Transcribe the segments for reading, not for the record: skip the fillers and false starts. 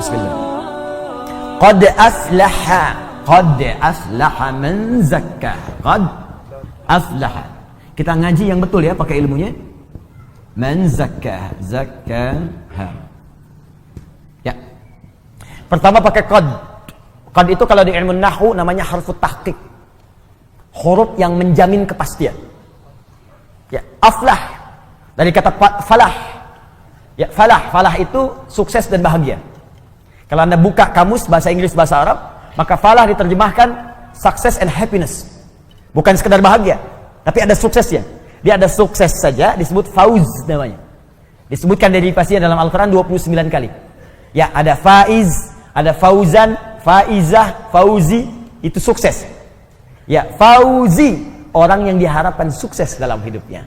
Bismillah. Qad aflaha man zakka. Qad aflaha. Kita ngaji yang betul ya, pakai ilmunya. Man zakka, zakkaha. Ya. Pertama pakai qad. Qad itu kalau di ilmu nahwu namanya harfu tahqiq. Huruf yang menjamin kepastian. Ya, aflah dari kata falah. Ya, falah itu sukses dan bahagia. Kalau Anda buka kamus bahasa Inggris bahasa Arab, maka falah diterjemahkan success and happiness. Bukan sekedar bahagia, tapi ada suksesnya. Dia ada sukses saja disebut fauz namanya. Disebutkan derivasinya dalam Al-Qur'an 29 kali. Ya, ada faiz, ada fauzan, faizah, fauzi, itu sukses. Ya, fauzi, orang yang diharapkan sukses dalam hidupnya.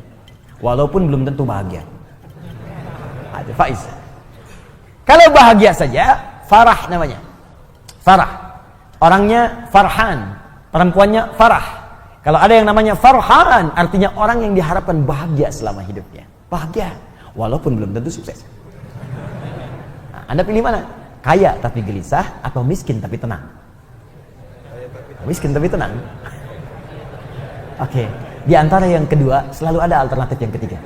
Walaupun belum tentu bahagia. Ada faiz. Kalau bahagia saja, farah namanya. Farah. Orangnya farhan, perempuannya farah. Kalau ada yang namanya farhan, artinya orang yang diharapkan bahagia selama hidupnya. Bahagia, walaupun belum tentu sukses. Nah, Anda pilih mana? Kaya tapi gelisah atau miskin tapi tenang? Miskin tapi tenang. Oke, di antara yang kedua selalu ada alternatif yang ketiga.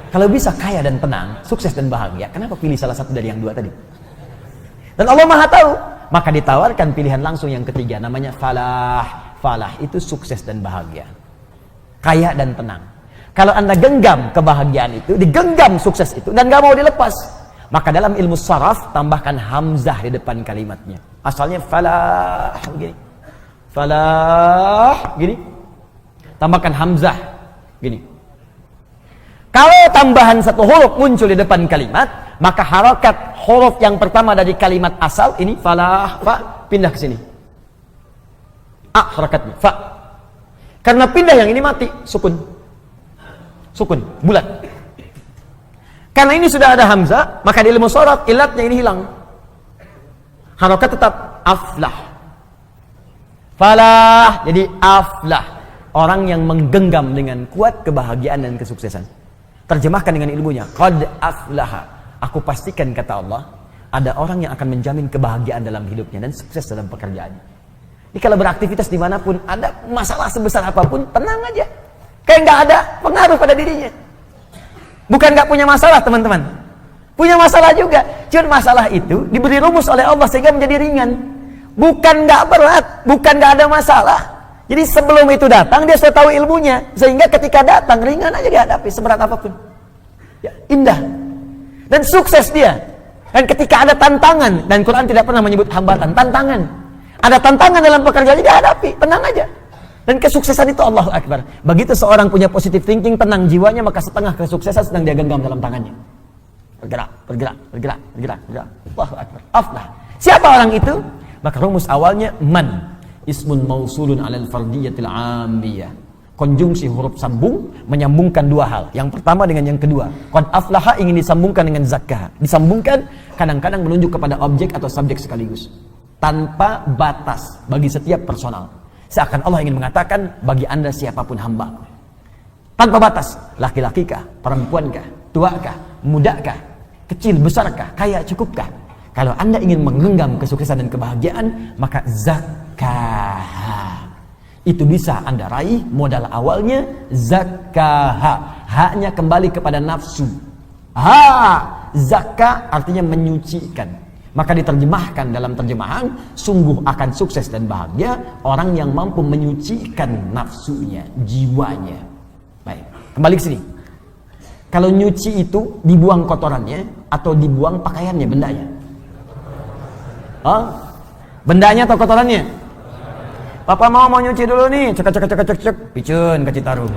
Kalau bisa kaya dan tenang, sukses dan bahagia, kenapa pilih salah satu dari yang dua tadi? Dan Allah Maha tahu, maka ditawarkan pilihan langsung yang ketiga, namanya falah. Falah itu sukses dan bahagia, kaya dan tenang. Kalau Anda genggam kebahagiaan itu, digenggam sukses itu, dan gak mau dilepas, maka dalam ilmu saraf tambahkan hamzah di depan kalimatnya. Asalnya falah gini, falah gini, tambahkan hamzah gini. Kalau tambahan satu huruf muncul di depan kalimat, maka harokat huruf yang pertama dari kalimat asal ini falah, fa, pindah ke sini. A harakatnya, fa. Karena pindah yang ini mati, sukun. Sukun, bulat. Karena ini sudah ada hamzah, maka di ilmu sharaf ilatnya ini hilang. Harakat tetap aflah. Falah, jadi aflah. Orang yang menggenggam dengan kuat kebahagiaan dan kesuksesan. Terjemahkan dengan ilmunya. Qad aflaha. Aku pastikan, kata Allah, ada orang yang akan menjamin kebahagiaan dalam hidupnya dan sukses dalam pekerjaannya. Jadi kalau beraktivitas dimanapun, ada masalah sebesar apapun, tenang aja. Kayak nggak ada pengaruh pada dirinya. Bukan nggak punya masalah, teman-teman. Punya masalah juga. Cuma masalah itu diberi rumus oleh Allah sehingga menjadi ringan. Bukan nggak berat, bukan nggak ada masalah. Jadi sebelum itu datang, dia sudah tahu ilmunya. Sehingga ketika datang, ringan aja dihadapi, seberat apapun. Ya, indah. Dan sukses dia. Dan ketika ada tantangan, dan Quran tidak pernah menyebut hambatan, tantangan. Ada tantangan dalam pekerjaan, dihadapi, tenang aja. Dan kesuksesan itu Allahu Akbar. Begitu seorang punya positive thinking, tenang jiwanya, maka setengah kesuksesan sedang dia genggam dalam tangannya. Bergerak, bergerak, bergerak, bergerak, bergerak. Allahu Akbar. Aflah. Siapa orang itu? Maka rumus awalnya man, ismun mausulun alal fardiyatil ambiyah. Konjungsi huruf sambung menyambungkan dua hal. Yang pertama dengan yang kedua. Qad aflaha ingin disambungkan dengan zakah. Disambungkan kadang-kadang menunjuk kepada objek atau subjek sekaligus. Tanpa batas bagi setiap personal. Seakan Allah ingin mengatakan bagi Anda siapapun hamba. Tanpa batas. Laki-laki kah? Perempuan kah? Tua kah? Muda kah? Kecil, besar kah? Kaya, cukup kah? Kalau Anda ingin menggenggam kesuksesan dan kebahagiaan, maka zakah. Itu bisa Anda raih, modal awalnya zakah. Haknya kembali kepada nafsu. Zakah artinya menyucikan. Maka diterjemahkan dalam terjemahan, sungguh akan sukses dan bahagia orang yang mampu menyucikan nafsunya, jiwanya. Baik, kembali ke sini. Kalau nyuci itu dibuang kotorannya atau dibuang pakaiannya, bendanya? Bendanya atau kotorannya? Papa mau nyuci dulu nih, cek, picun ke Citarum.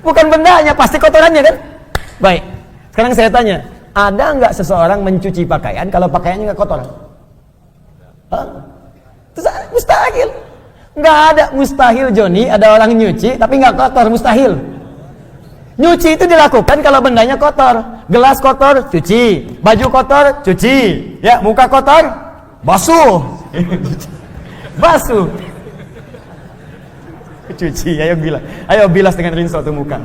Bukan bendanya, pasti kotorannya kan? Baik, sekarang saya tanya, ada nggak seseorang mencuci pakaian kalau pakaiannya nggak kotor? Mustahil. Nggak ada, mustahil Joni. Ada orang nyuci tapi nggak kotor, mustahil. Nyuci itu dilakukan kalau bendanya kotor. Gelas kotor, cuci. Baju kotor, cuci. Ya, muka kotor, basuh. Basuh. Cuci, ayo bilas dengan rinso tuh muka.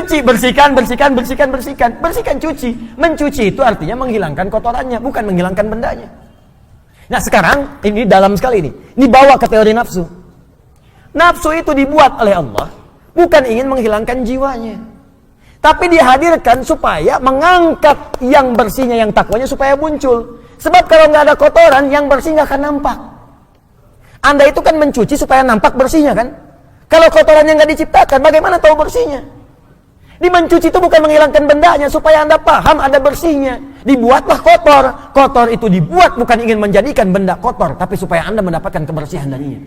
Cuci, bersihkan. Bersihkan, cuci. Mencuci itu artinya menghilangkan kotorannya, bukan menghilangkan bendanya. Nah sekarang, ini dalam sekali ini. Ini bawa ke teori nafsu. Nafsu itu dibuat oleh Allah, bukan ingin menghilangkan jiwanya. Tapi dihadirkan supaya mengangkat yang bersihnya, yang takwanya supaya muncul. Sebab kalau nggak ada kotoran, yang bersih nggak akan nampak. Anda itu kan mencuci supaya nampak bersihnya kan? Kalau kotorannya nggak diciptakan, bagaimana tahu bersihnya? Di mencuci itu bukan menghilangkan bendanya, supaya Anda paham ada bersihnya. Dibuatlah kotor. Kotor itu dibuat bukan ingin menjadikan benda kotor, tapi supaya Anda mendapatkan kebersihan darinya.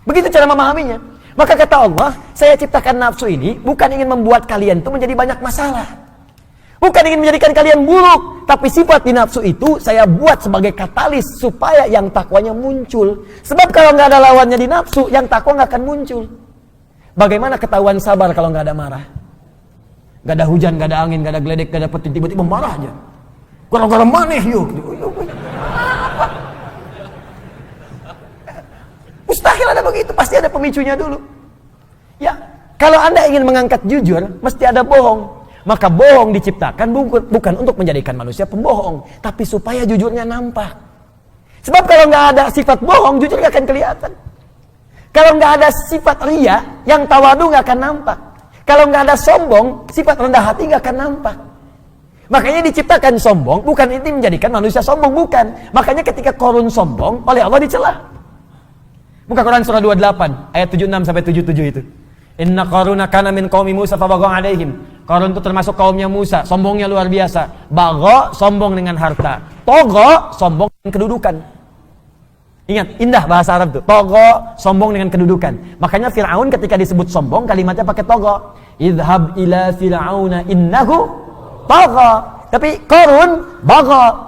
Begitu cara memahaminya. Maka kata Allah, saya ciptakan nafsu ini bukan ingin membuat kalian itu menjadi banyak masalah. Bukan ingin menjadikan kalian buruk, tapi sifat di nafsu itu saya buat sebagai katalis supaya yang takwanya muncul. Sebab kalau nggak ada lawannya di nafsu, yang takwa nggak akan muncul. Bagaimana ketahuan sabar kalau nggak ada marah? Nggak ada hujan, nggak ada angin, nggak ada geledek, nggak ada petir, tiba-tiba marah aja. Gara-gara maneh yuk. Mustahil ada begitu, pasti ada pemicunya dulu. Ya, kalau Anda ingin mengangkat jujur, mesti ada bohong. Maka bohong diciptakan bukan untuk menjadikan manusia pembohong, tapi supaya jujurnya nampak. Sebab kalau nggak ada sifat bohong, jujur nggak akan kelihatan. Kalau nggak ada sifat ria, yang tawadu nggak akan nampak. Kalau nggak ada sombong, sifat rendah hati nggak akan nampak. Makanya diciptakan sombong, bukan ini menjadikan manusia sombong, bukan. Makanya ketika Qarun sombong, oleh Allah dicela. Buka Quran surah 28, ayat 76 sampai 77 itu. Inna Qaruna kana min qaumi Musa fabagha alaihim. Qarun itu termasuk kaumnya Musa, sombongnya luar biasa. Bagha, sombong dengan harta. Togha, sombong dengan kedudukan. Ingat, indah bahasa Arab itu. Togha, sombong dengan kedudukan. Makanya Fir'aun ketika disebut sombong, kalimatnya pakai togha. Idhab ila Fir'auna innahu togha. Tapi Qarun, bagha.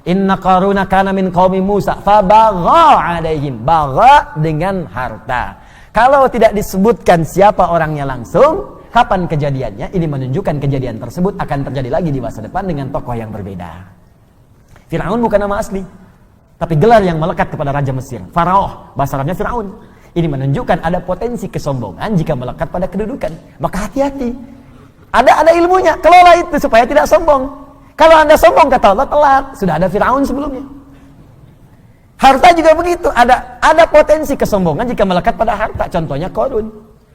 Inna Qaruna kana min qaumi Musa fabagha alaihim. Bagha dengan harta. Kalau tidak disebutkan siapa orangnya langsung, kapan kejadiannya, ini menunjukkan kejadian tersebut akan terjadi lagi di masa depan dengan tokoh yang berbeda. Fir'aun bukan nama asli, tapi gelar yang melekat kepada Raja Mesir. Faraoh, bahasa Arabnya Fir'aun. Ini menunjukkan ada potensi kesombongan jika melekat pada kedudukan. Maka hati-hati. Ada ilmunya, kelola itu supaya tidak sombong. Kalau Anda sombong, kata Allah, telat. Sudah ada Fir'aun sebelumnya. Harta juga begitu, ada potensi kesombongan jika melekat pada harta. Contohnya Qarun.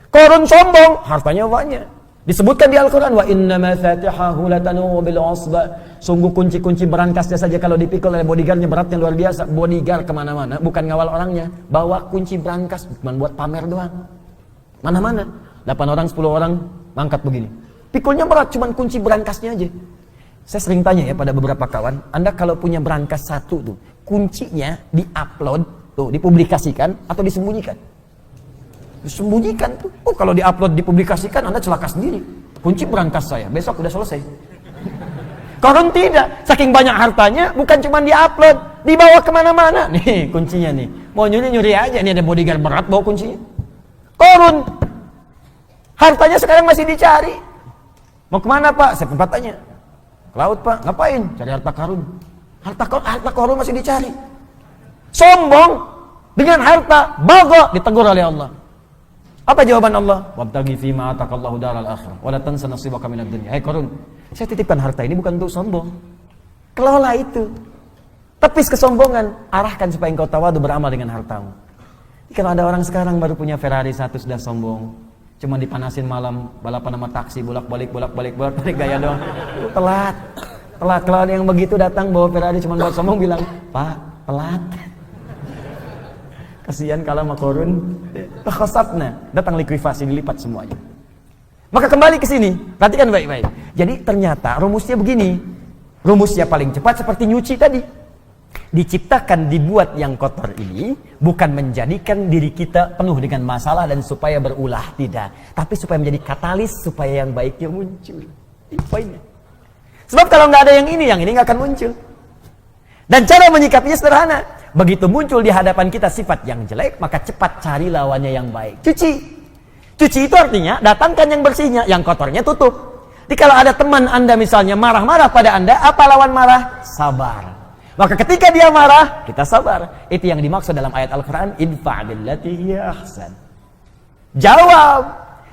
Qarun sombong, hartanya banyak. Disebutkan di Al-Quran, wa inna mafatihahu latanu bil usba. Sungguh kunci-kunci berangkasnya saja kalau dipikul oleh bodyguardnya beratnya luar biasa. Bodyguard kemana-mana, bukan ngawal orangnya, bawa kunci berangkas, bukan buat pamer doang. Mana-mana, 8 orang, 10 orang mangkat begini. Pikulnya berat, cuman kunci berangkasnya aja. Saya sering tanya ya pada beberapa kawan, Anda kalau punya berangkas satu tuh, kuncinya di-upload, tuh dipublikasikan atau disembunyikan? Disembunyikan tuh. Oh, kalau di-upload dipublikasikan, Anda celaka sendiri. Kunci berangkas saya, besok udah selesai. Qarun tidak, saking banyak hartanya, bukan cuma di-upload, dibawa kemana-mana. Nih kuncinya nih, mau nyuri aja, nih ada bodyguard berat bawa kuncinya. Qarun, hartanya sekarang masih dicari. Mau kemana Pak? Saya tempat tanya. Ke laut Pak, ngapain? Cari harta Qarun. Harta Qarun masih dicari. Sombong dengan harta, bagha, ditegur oleh Allah. Apa jawaban Allah? Wabtaghi fima ataqallahu daral akhirah wa la tansa nasibaka minad dunya. Hai Qarun, saya titipkan harta ini bukan untuk sombong. Kelola itu. Tepis kesombongan, arahkan supaya engkau tawadu beramal dengan hartamu. Kalau ada orang sekarang baru punya Ferrari 1 sudah sombong, cuma dipanasin malam, balapan sama taksi, bolak-balik gaya doang. Telat. Kalau ada yang begitu datang bawa Ferrari cuma buat sombong, bilang, Pak, telat. Kasihan kalau sama Qarun, khosafna, datang likuifasi, dilipat semuanya. Maka kembali ke sini, perhatikan baik-baik. Jadi ternyata rumusnya begini. Rumusnya paling cepat seperti nyuci tadi. Diciptakan, dibuat yang kotor ini bukan menjadikan diri kita penuh dengan masalah dan supaya berulah, tidak. Tapi supaya menjadi katalis supaya yang baiknya muncul. Ini poinnya. Sebab kalau nggak ada yang ini nggak akan muncul. Dan cara menyikapinya sederhana. Begitu muncul di hadapan kita sifat yang jelek, maka cepat cari lawannya yang baik. Cuci. Cuci itu artinya datangkan yang bersihnya, yang kotornya tutup. Jadi kalau ada teman Anda misalnya marah-marah pada Anda, apa lawan marah? Sabar. Maka ketika dia marah, kita sabar. Itu yang dimaksud dalam ayat Al-Quran, idfa' billati hiya ahsan. Jawab.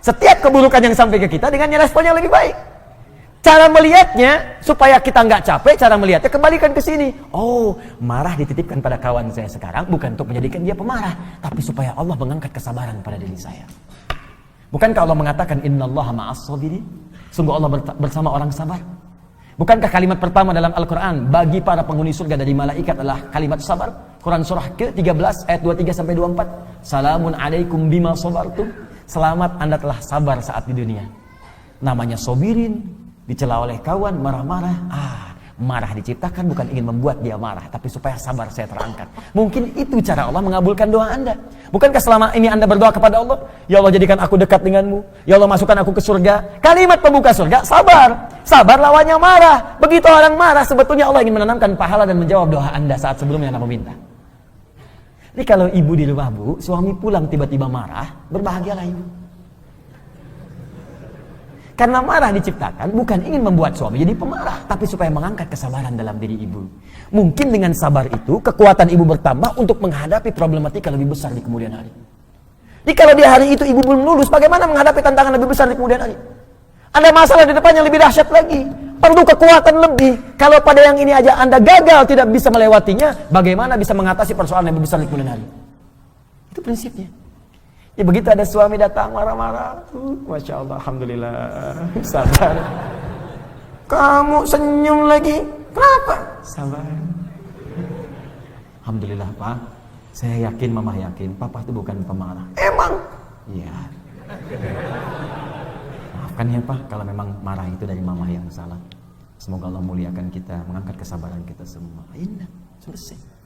setiap keburukan yang sampai ke kita dengan respon yang lebih baik. Cara melihatnya supaya kita nggak capek, cara melihatnya kembalikan ke sini. Oh, marah dititipkan pada kawan saya sekarang bukan untuk menjadikan dia pemarah, tapi supaya Allah mengangkat kesabaran pada diri saya. Bukankah Allah mengatakan innallaha ma'as sabirin? Sungguh Allah bersama orang sabar. Bukankah kalimat pertama dalam Al-Quran bagi para penghuni surga dari malaikat adalah kalimat sabar? Quran surah ke-13 ayat 23 sampai 24. Salamun alaikum bima sabartum. Selamat Anda telah sabar saat di dunia. Namanya sobirin. Dicela oleh kawan, marah-marah. Marah diciptakan bukan ingin membuat dia marah, tapi supaya sabar saya terangkat. Mungkin itu cara Allah mengabulkan doa Anda. Bukankah selama ini Anda berdoa kepada Allah, ya Allah jadikan aku dekat denganmu, ya Allah masukkan aku ke surga. Kalimat pembuka surga, sabar. Sabar lawannya marah. Begitu orang marah, sebetulnya Allah ingin menanamkan pahala dan menjawab doa Anda saat sebelumnya Anda meminta. Jadi kalau ibu di rumah bu, suami pulang tiba-tiba marah, berbahagialah ibu. Karena marah diciptakan bukan ingin membuat suami jadi pemarah, tapi supaya mengangkat kesabaran dalam diri ibu. Mungkin dengan sabar itu, kekuatan ibu bertambah untuk menghadapi problematika lebih besar di kemudian hari. Jadi kalau di hari itu ibu belum lulus, bagaimana menghadapi tantangan lebih besar di kemudian hari? Ada masalah di depan yang lebih dahsyat lagi. Perlu kekuatan lebih. Kalau pada yang ini aja Anda gagal tidak bisa melewatinya, bagaimana bisa mengatasi persoalan yang lebih besar di kemudian hari? Itu prinsipnya. Ya begitu ada suami datang marah-marah, Masya Allah, Alhamdulillah, sabar. Kamu senyum lagi, kenapa? Sabar. Alhamdulillah Pak, saya yakin, Mama yakin, Papa itu bukan pemarah. Emang? Iya. Maafkan ya Pak, kalau memang marah itu dari Mama yang salah. Semoga Allah muliakan kita, mengangkat kesabaran kita semua. Indah, selesai.